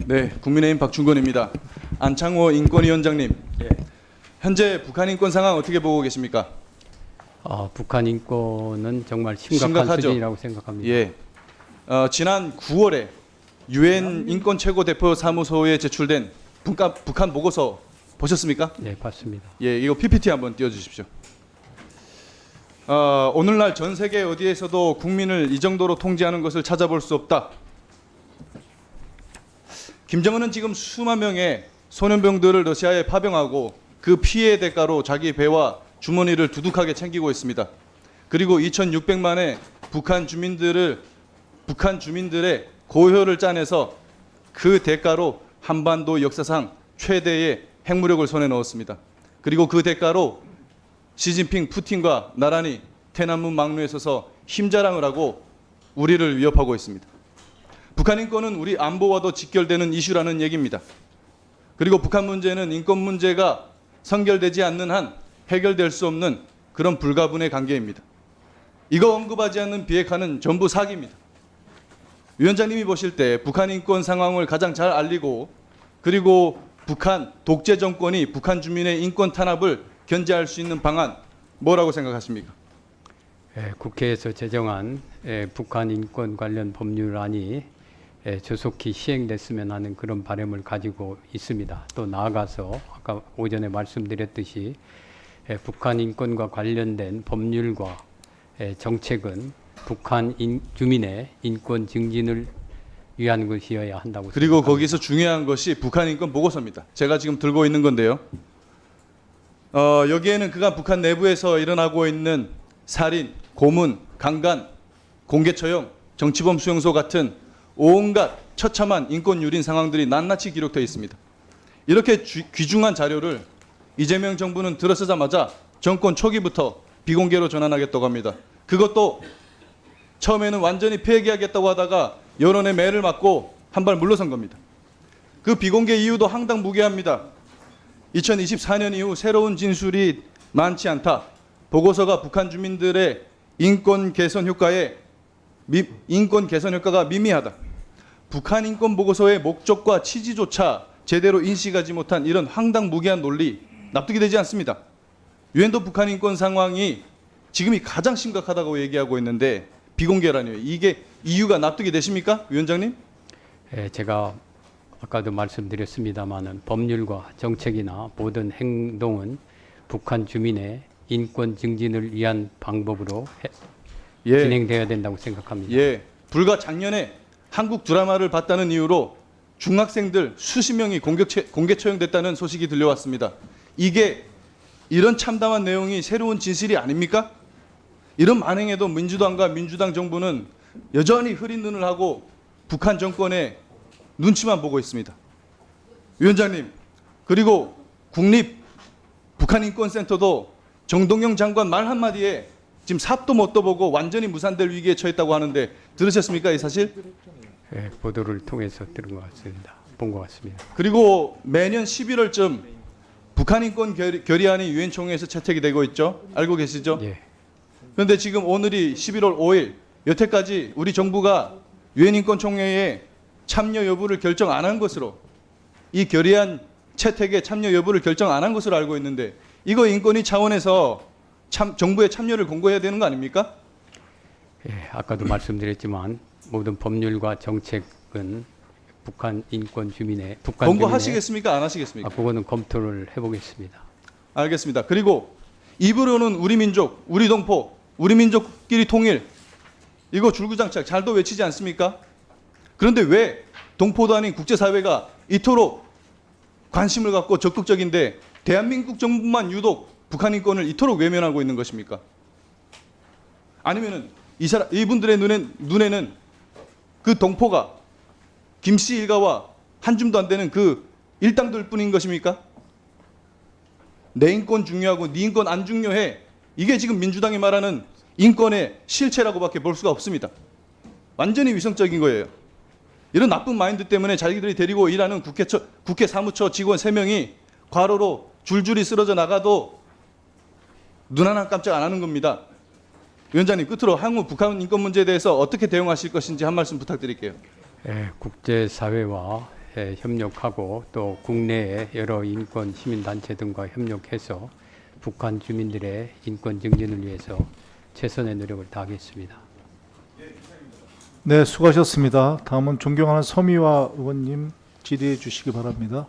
네, 국민의힘 박준건입니다. 안창호 인권위원장님, 예. 현재 북한 인권 상황 어떻게 보고 계십니까? 북한 인권은 정말 심각한 심각하죠. 수준이라고 생각합니다. 예, 지난 9월에 유엔 인권 최고 대표 사무소에 제출된 북한 보고서 보셨습니까? 네, 봤습니다. 예, 이거 PPT 한번 띄워주십시오. 오늘날 전 세계 어디에서도 국민을 이 정도로 통제하는 것을 찾아볼 수 없다. 김정은은 지금 수만 명의 소년병들을 러시아에 파병하고 그 피해의 대가로 자기 배와 주머니를 두둑하게 챙기고 있습니다. 그리고 2,600만의 북한 주민들의 고효를 짜내서 그 대가로 한반도 역사상 최대의 핵무력을 손에 넣었습니다. 그리고 그 대가로 시진핑, 푸틴과 나란히天安문 막루에 서서 힘자랑을 하고 우리를 위협하고 있습니다. 북한 인권은 우리 안보와도 직결되는 이슈라는 얘기입니다. 그리고 북한 문제는 인권 문제가 선결되지 않는 한 해결될 수 없는 그런 불가분의 관계입니다. 이거 언급하지 않는 비핵화는 전부 사기입니다. 위원장님이 보실 때 북한 인권 상황을 가장 잘 알리고 그리고 북한 독재 정권이 북한 주민의 인권 탄압을 견제할 수 있는 방안 뭐라고 생각하십니까? 국회에서 제정한 북한 인권 관련 법률안이 조속히 시행됐으면 하는 그런 바람을 가지고 있습니다. 또 나아가서 아까 오전에 말씀드렸듯이 북한 인권과 관련된 법률과 정책은 북한 주민의 인권 증진을 위한 것이어야 한다고 그리고 생각합니다. 거기서 중요한 것이 북한 인권 보고서입니다. 제가 지금 들고 있는 건데요. 여기에는 그간 북한 내부에서 일어나고 있는 살인, 고문, 강간, 공개처형, 정치범 수용소 같은 온갖 처참한 인권 유린 상황들이 낱낱이 기록되어 있습니다. 이렇게 귀중한 자료를 이재명 정부는 들어서자마자 정권 초기부터 비공개로 전환하겠다고 합니다. 그것도 처음에는 완전히 폐기하겠다고 하다가 여론의 매를 맞고 한 발 물러선 겁니다. 그 비공개 이유도 항당무계합니다. 2024년 이후 새로운 진술이 많지 않다. 보고서가 북한 주민들의 인권 개선 효과가 미미하다. 북한 인권 보고서의 목적과 취지조차 제대로 인식하지 못한 이런 황당무계한 논리 납득이 되지 않습니다. 유엔도 북한 인권 상황이 지금이 가장 심각하다고 얘기하고 있는데 비공개라니요. 이게 이유가 납득이 되십니까, 위원장님? 제가 아까도 말씀드렸습니다마는 법률과 정책이나 모든 행동은 북한 주민의 인권 증진을 위한 방법으로 진행돼야 된다고 생각합니다. 예, 불과 작년에 한국 드라마를 봤다는 이유로 중학생들 수십 명이 공개 처형됐다는 소식이 들려왔습니다. 이게 이런 참담한 내용이 새로운 진실이 아닙니까? 이런 만행에도 민주당과 민주당 정부는 여전히 흐린 눈을 하고 북한 정권의 눈치만 보고 있습니다. 위원장님, 그리고 국립 북한인권센터도 정동영 장관 말 한마디에 지금 삽도 못 떠보고 완전히 무산될 위기에 처했다고 하는데 들으셨습니까, 이 사실? 보도를 통해서 들은 것 같습니다. 본 것 같습니다. 그리고 매년 11월쯤 북한인권 결의안이 유엔 총회에서 채택이 되고 있죠. 알고 계시죠? 예. 그런데 지금 오늘이 11월 5일, 여태까지 우리 정부가 유엔 인권 총회에 참여 여부를 결정 안 한 것으로, 이 결의안 채택에 참여 여부를 결정 안 한 것으로 알고 있는데 이거 인권위 차원에서 정부의 참여를 공고해야 되는 거 아닙니까? 아까도 말씀드렸지만 모든 법률과 정책은 북한 인권 주민의 공고하시겠습니까? 안 하시겠습니까? 그거는 검토를 해보겠습니다. 알겠습니다. 그리고 입으로는 우리 민족, 우리 동포, 우리 민족끼리 통일, 이거 줄구장창 잘도 외치지 않습니까? 그런데 왜 동포도 아닌 국제사회가 이토록 관심을 갖고 적극적인데 대한민국 정부만 유독 북한 인권을 이토록 외면하고 있는 것입니까? 아니면은 이분들의 눈에는 그 동포가 김씨 일가와 한 줌도 안 되는 그 일당들 뿐인 것입니까? 내 인권 중요하고 네 인권 안 중요해. 이게 지금 민주당이 말하는 인권의 실체라고밖에 볼 수가 없습니다. 완전히 위성적인 거예요. 이런 나쁜 마인드 때문에 자기들이 데리고 일하는 국회 사무처 직원 3명이 과로로 줄줄이 쓰러져 나가도 눈 하나 깜짝 안 하는 겁니다. 위원장님, 끝으로 향후 북한 인권 문제에 대해서 어떻게 대응하실 것인지 한 말씀 부탁드릴게요. 국제사회와 협력하고 또 국내의 여러 인권 시민단체 등과 협력해서 북한 주민들의 인권 증진을 위해서 최선의 노력을 다하겠습니다. 네, 수고하셨습니다. 다음은 존경하는 서미화 의원님 질의해 주시기 바랍니다.